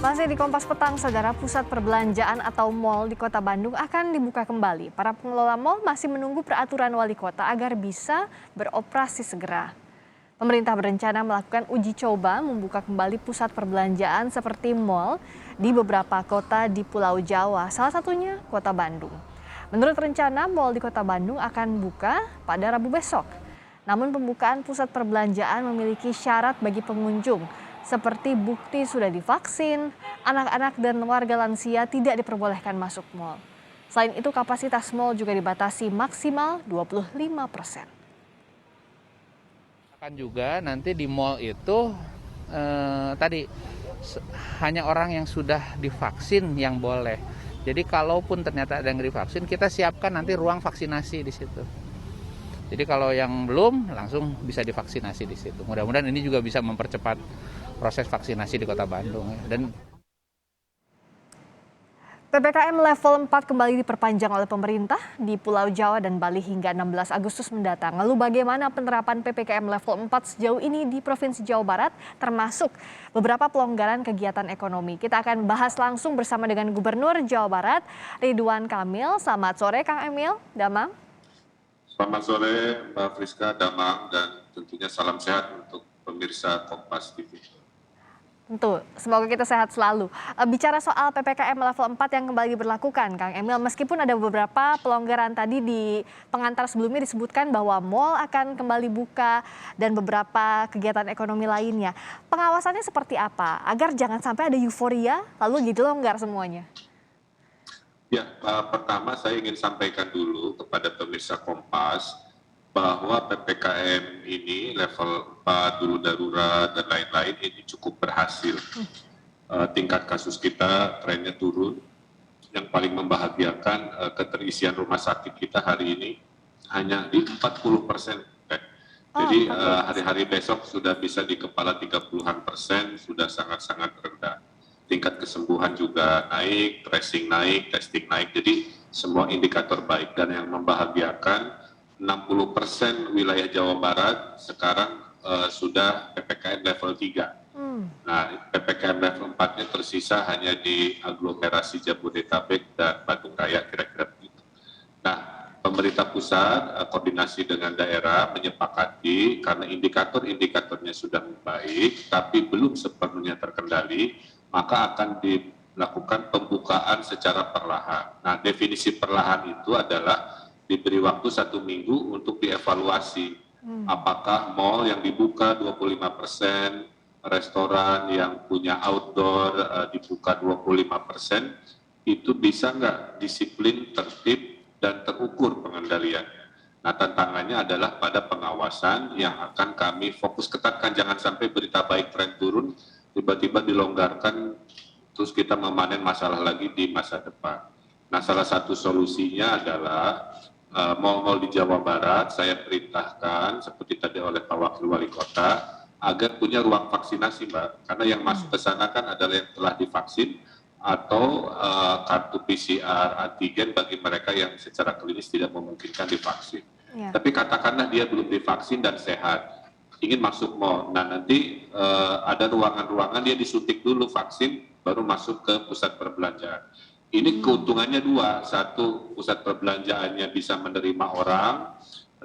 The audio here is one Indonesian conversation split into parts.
Masih di Kompas Petang, Saudara, pusat perbelanjaan atau mal di Kota Bandung akan dibuka kembali. Para pengelola mal masih menunggu peraturan wali kota agar bisa beroperasi segera. Pemerintah berencana melakukan uji coba membuka kembali pusat perbelanjaan seperti mal di beberapa kota di Pulau Jawa, salah satunya Kota Bandung. Menurut rencana, mal di Kota Bandung akan buka pada Rabu besok. Namun pembukaan pusat perbelanjaan memiliki syarat bagi pengunjung, seperti bukti sudah divaksin, anak-anak dan warga lansia tidak diperbolehkan masuk mal. Selain itu, kapasitas mal juga dibatasi maksimal 25%. Akan juga nanti di mal itu tadi hanya orang yang sudah divaksin yang boleh. Jadi kalaupun ternyata ada yang divaksin, kita siapkan nanti ruang vaksinasi di situ. Jadi kalau yang belum langsung bisa divaksinasi di situ. Mudah-mudahan ini juga bisa mempercepat proses vaksinasi di Kota Bandung. Dan PPKM level 4 kembali diperpanjang oleh pemerintah di Pulau Jawa dan Bali hingga 16 Agustus mendatang. Lalu bagaimana penerapan PPKM level 4 sejauh ini di Provinsi Jawa Barat, termasuk beberapa pelonggaran kegiatan ekonomi? Kita akan bahas langsung bersama dengan Gubernur Jawa Barat, Ridwan Kamil. Selamat sore, Kang Emil, Damang. Selamat sore Mbak Friska, Damang, dan tentunya salam sehat untuk pemirsa Kompas TV. Tentu, semoga kita sehat selalu. Bicara soal PPKM level 4 yang kembali diberlakukan, Kang Emil, meskipun ada beberapa pelonggaran tadi di pengantar sebelumnya disebutkan bahwa mal akan kembali buka dan beberapa kegiatan ekonomi lainnya. Pengawasannya seperti apa? Agar jangan sampai ada euforia lalu jadi longgar semuanya. Ya, pertama saya ingin sampaikan dulu kepada pemirsa Kompas bahwa PPKM ini level 4, dulu darurat, dan lain-lain ini cukup berhasil. Tingkat kasus kita trennya turun. Yang paling membahagiakan keterisian rumah sakit kita hari ini hanya di 40%. Jadi hari-hari besok sudah bisa di kepala 30-an%, sudah sangat-sangat rendah. Tingkat kesembuhan juga naik, tracing naik, testing naik, jadi semua indikator baik. Dan yang membahagiakan 60% wilayah Jawa Barat sekarang sudah PPKM level 3. Nah, PPKM level 4-nya tersisa hanya di aglomerasi Jabodetabek dan Bandung Raya, kira-kira begitu. Nah, pemerintah pusat koordinasi dengan daerah menyepakati karena indikator-indikatornya sudah baik, tapi belum sepenuhnya terkendali, maka akan dilakukan pembukaan secara perlahan. Nah, definisi perlahan itu adalah diberi waktu 1 minggu untuk dievaluasi. Apakah mal yang dibuka 25%, restoran yang punya outdoor dibuka 25%, itu bisa nggak disiplin, tertib, dan terukur pengendaliannya. Nah, tantangannya adalah pada pengawasan yang akan kami fokus ketatkan. Jangan sampai berita baik tren turun, tiba-tiba dilonggarkan, terus kita memanen masalah lagi di masa depan. Nah, salah satu solusinya adalah mal-mal di Jawa Barat, saya perintahkan, seperti tadi oleh Pak Wakil Wali Kota, agar punya ruang vaksinasi, Mbak. Karena yang masuk ke sana kan adalah yang telah divaksin, atau kartu PCR antigen bagi mereka yang secara klinis tidak memungkinkan divaksin. Tapi katakanlah dia belum divaksin dan sehat, ingin masuk mal. Nah, nanti ada ruangan-ruangan dia disuntik dulu vaksin, baru masuk ke pusat perbelanjaan. Ini keuntungannya dua. Satu, pusat perbelanjaannya bisa menerima orang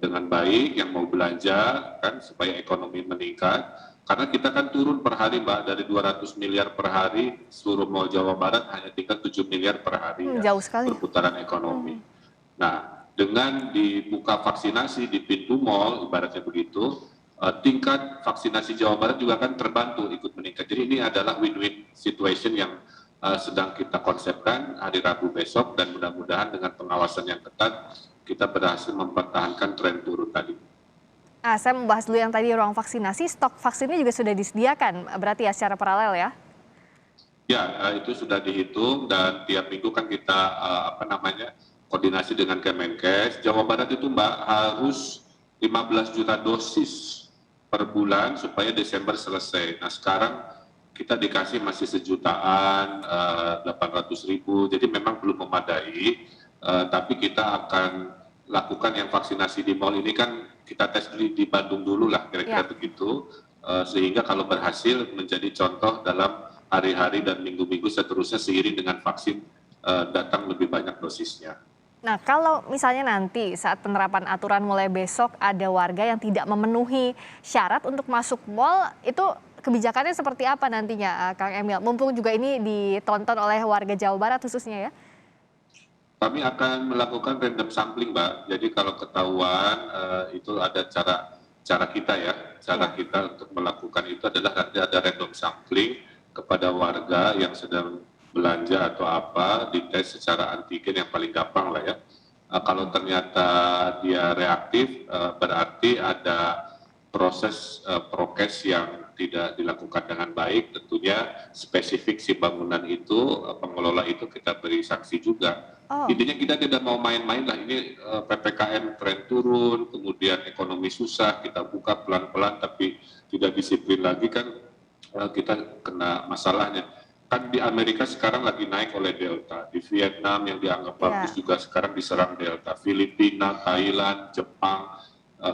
dengan baik yang mau belanja, kan, supaya ekonomi meningkat. Karena kita kan turun per hari, Mbak, dari 200 miliar per hari, seluruh mal Jawa Barat hanya tinggal 7 miliar per hari. Jauh sekali. Perputaran ekonomi. Nah, dengan dibuka vaksinasi di pintu mal, ibaratnya begitu, tingkat vaksinasi Jawa Barat juga akan terbantu ikut meningkat. Jadi ini adalah win-win situation yang sedang kita konsepkan hari Rabu besok, dan mudah-mudahan dengan pengawasan yang ketat kita berhasil mempertahankan tren turun tadi. Saya membahas dulu yang tadi ruang vaksinasi, stok vaksinnya juga sudah disediakan, berarti ya secara paralel ya? Ya, itu sudah dihitung dan tiap minggu kan kita koordinasi dengan Kemenkes. Jawa Barat itu, Mbak, harus 15 juta dosis per bulan supaya Desember selesai. Nah, sekarang kita dikasih masih 1.800.000, jadi memang belum memadai, tapi kita akan lakukan yang vaksinasi di mal ini kan kita tes di Bandung dulu lah, kira-kira begitu, sehingga kalau berhasil menjadi contoh dalam hari-hari dan minggu-minggu seterusnya seiring dengan vaksin datang lebih banyak dosisnya. Nah, kalau misalnya nanti saat penerapan aturan mulai besok ada warga yang tidak memenuhi syarat untuk masuk mal, itu kebijakannya seperti apa nantinya, Kang Emil? Mumpung juga ini ditonton oleh warga Jawa Barat khususnya ya. Kami akan melakukan random sampling, Mbak. Jadi kalau ketahuan itu ada cara kita ya. Cara kita untuk melakukan itu adalah nanti ada random sampling kepada warga yang sedang belanja atau apa, dites secara antigen yang paling gampang lah ya. Kalau ternyata dia reaktif, berarti ada proses prokes yang tidak dilakukan dengan baik, tentunya spesifik si bangunan itu, pengelola itu kita beri sanksi juga. Oh, Intinya kita tidak mau main-main lah, ini PPKM tren turun, kemudian ekonomi susah, kita buka pelan-pelan tapi tidak disiplin lagi kan kita kena masalahnya. Kan di Amerika sekarang lagi naik oleh Delta, di Vietnam yang dianggap bagus juga sekarang diserang Delta, Filipina, Thailand, Jepang,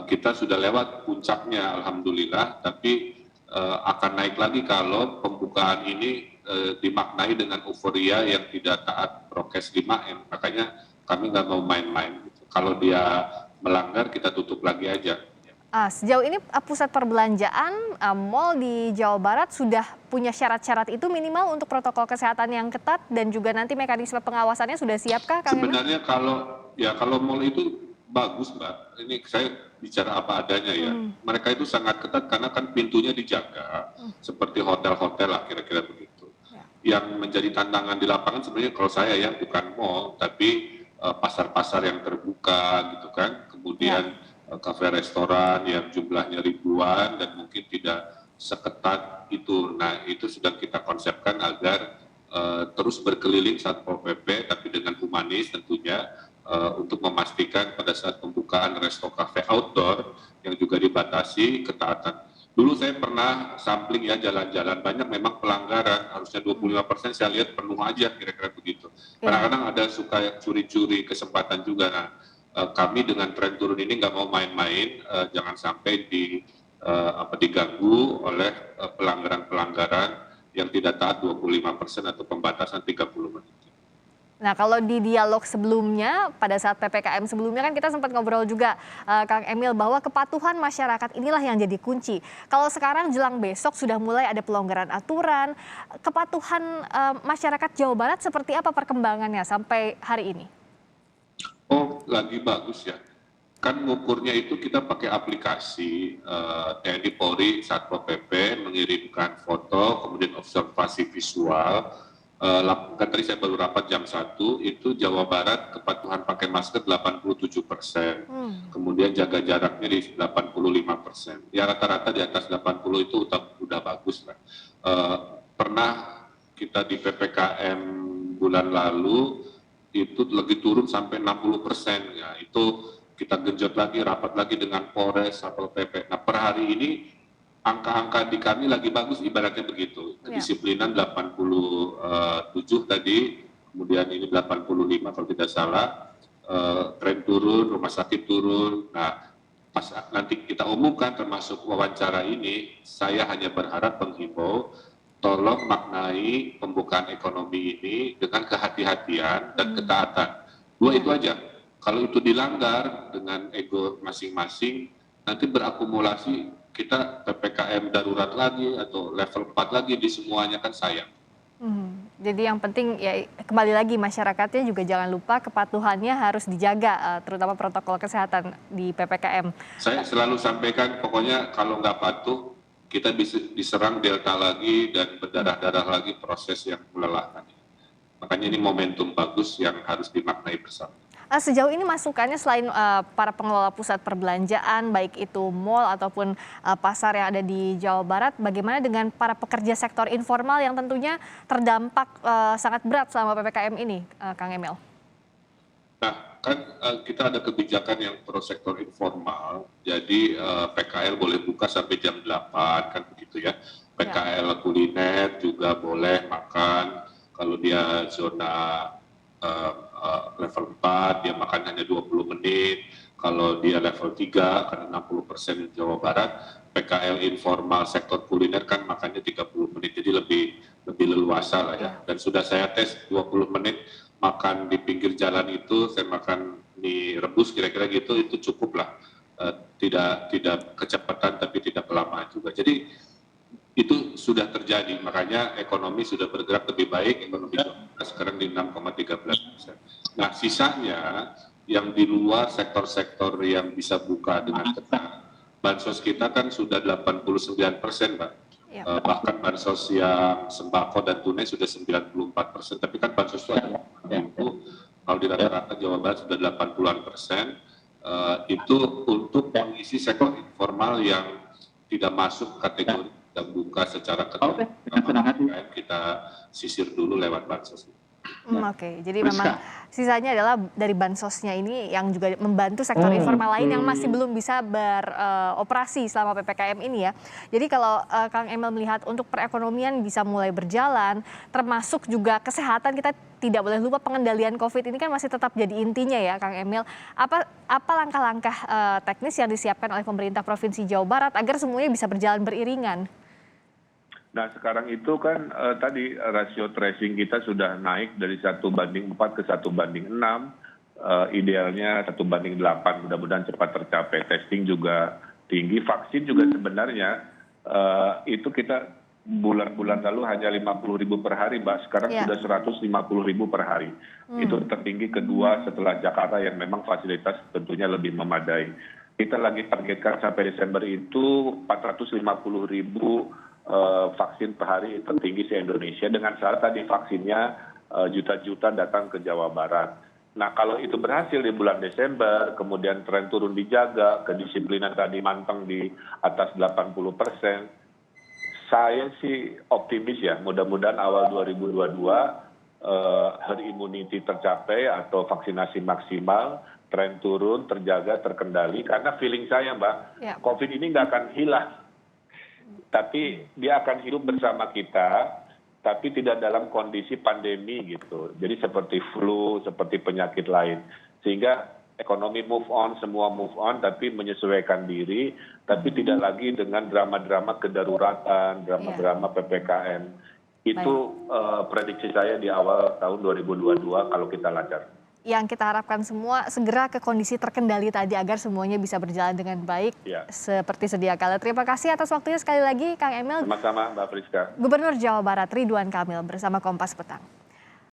kita sudah lewat puncaknya Alhamdulillah, tapi akan naik lagi kalau pembukaan ini dimaknai dengan euforia yang tidak taat prokes 5M. Makanya kami nggak mau main-main. Gitu. Kalau dia melanggar kita tutup lagi aja. sejauh ini pusat perbelanjaan mal di Jawa Barat sudah punya syarat-syarat itu minimal untuk protokol kesehatan yang ketat dan juga nanti mekanisme pengawasannya sudah siapkah, Kang Emil? Sebenarnya kalau mal itu bagus, Mbak. Ini saya bicara apa adanya ya. Mereka itu sangat ketat karena kan pintunya dijaga seperti hotel-hotel lah kira-kira begitu. Yang menjadi tantangan di lapangan sebenarnya kalau saya ya bukan mall tapi pasar-pasar yang terbuka gitu kan. Kemudian kafe restoran yang jumlahnya ribuan dan mungkin tidak seketat itu. Nah, itu sudah kita konsepkan agar terus berkeliling Satpol PP tapi dengan humanis tentunya untuk memastikan pada saat pembukaan resto kafe outdoor yang juga dibatasi ketaatan. Dulu saya pernah sampling ya jalan-jalan, banyak memang pelanggaran, harusnya 25% saya lihat penuh aja kira-kira begitu. Kadang-kadang ada suka curi-curi kesempatan juga. Nah, kami dengan tren turun ini nggak mau main-main, jangan sampai diganggu oleh pelanggaran-pelanggaran yang tidak taat 25% atau pembatasan 30 menit. Nah, kalau di dialog sebelumnya, pada saat PPKM sebelumnya kan kita sempat ngobrol juga, Kang Emil, bahwa kepatuhan masyarakat inilah yang jadi kunci. Kalau sekarang jelang besok sudah mulai ada pelonggaran aturan, kepatuhan masyarakat Jawa Barat seperti apa perkembangannya sampai hari ini? Oh, lagi bagus ya. Kan ngukurnya itu kita pakai aplikasi TNI Polri, Satpol PP mengirimkan foto, kemudian observasi visual. Kan tadi saya baru rapat jam 1, itu Jawa Barat kepatuhan pakai masker 87%. Kemudian jaga jaraknya di 85%. Ya rata-rata di atas 80 itu udah bagus lah. Pernah kita di PPKM bulan lalu itu lagi turun sampai 60%. Ya, itu kita genjot lagi, rapat lagi dengan Polres, Satpol PP. Nah per hari ini angka-angka di kami lagi bagus, ibaratnya begitu. Kedisiplinan 87 tadi, kemudian ini 85 kalau tidak salah, tren turun, rumah sakit turun. Nah, pas nanti kita umumkan termasuk wawancara ini, saya hanya berharap menghimbau, tolong maknai pembukaan ekonomi ini dengan kehati-hatian dan ketaatan. Dua itu aja. Kalau itu dilanggar dengan ego masing-masing, nanti berakumulasi kita PPKM darurat lagi atau level 4 lagi di semuanya kan sayang. Jadi yang penting ya kembali lagi masyarakatnya juga jangan lupa kepatuhannya harus dijaga, terutama protokol kesehatan di PPKM. Saya selalu sampaikan pokoknya kalau nggak patuh kita bisa diserang Delta lagi dan berdarah-darah lagi, proses yang melelahkan. Makanya ini momentum bagus yang harus dimaknai bersama. Sejauh ini masukannya selain para pengelola pusat perbelanjaan, baik itu mal ataupun pasar yang ada di Jawa Barat, bagaimana dengan para pekerja sektor informal yang tentunya terdampak sangat berat selama PPKM ini, Kang Emil? Nah, kan kita ada kebijakan yang pro sektor informal, jadi PKL boleh buka sampai jam 8, kan begitu ya. PKL kuliner juga boleh makan, kalau dia zona level 4 dia makan hanya 20 menit, kalau dia level 3 karena 60% Jawa Barat, PKL informal sektor kuliner kan makannya 30 menit, jadi lebih dewasa lah ya. Dan sudah saya tes 20 menit makan di pinggir jalan itu, saya makan mie rebus kira-kira gitu, itu cukup lah. Tidak kecepatan tapi tidak kelamaan juga. Jadi itu sudah terjadi, makanya ekonomi sudah bergerak lebih baik, ekonomi sekarang di 6,13%. Nah sisanya yang di luar sektor-sektor yang bisa buka dengan ketat, bansos kita kan sudah 89%, Mbak. Bahkan bansos yang sembako dan tunai sudah 94%, tapi kan bansos itu ada itu, kalau di rata-rata Jawa Barat sudah 80-an%, itu untuk mengisi sektor informal yang tidak masuk kategori dan buka secara ketat. Kita sisir dulu lewat bansos. Oke, jadi memang sisanya adalah dari bansosnya ini yang juga membantu sektor informal lain yang masih belum bisa beroperasi selama PPKM ini ya. Jadi kalau Kang Emil melihat untuk perekonomian bisa mulai berjalan, termasuk juga kesehatan, kita tidak boleh lupa pengendalian COVID ini kan masih tetap jadi intinya ya Kang Emil. Apa langkah-langkah teknis yang disiapkan oleh pemerintah Provinsi Jawa Barat agar semuanya bisa berjalan beriringan? Nah sekarang itu kan tadi rasio tracing kita sudah naik dari 1:4 ke 1:6, idealnya 1:8, mudah-mudahan cepat tercapai. Testing juga tinggi, vaksin juga sebenarnya itu kita bulan-bulan lalu hanya 50.000 per hari, Mbak. Sekarang sudah 150.000 per hari. Itu tertinggi kedua setelah Jakarta yang memang fasilitas tentunya lebih memadai. Kita lagi targetkan sampai Desember itu 450.000 vaksin per hari tertinggi se-Indonesia, dengan syarat tadi vaksinnya juta-juta datang ke Jawa Barat. Nah kalau itu berhasil di bulan Desember, kemudian tren turun dijaga, kedisiplinan tadi manteng di atas 80%, saya sih optimis ya, mudah-mudahan awal 2022 herd immunity tercapai atau vaksinasi maksimal, tren turun, terjaga, terkendali, karena feeling saya Mbak, COVID ini nggak akan hilang. Tapi dia akan hidup bersama kita, tapi tidak dalam kondisi pandemi gitu. Jadi seperti flu, seperti penyakit lain. Sehingga ekonomi move on, semua move on, tapi menyesuaikan diri, tapi tidak lagi dengan drama-drama kedaruratan, drama-drama PPKM. Itu prediksi saya di awal tahun 2022 kalau kita lancar. Yang kita harapkan semua segera ke kondisi terkendali tadi agar semuanya bisa berjalan dengan baik seperti sedia kala. Terima kasih atas waktunya sekali lagi Kang Emil. Sama-sama Mbak Priska. Gubernur Jawa Barat Ridwan Kamil bersama Kompas Petang.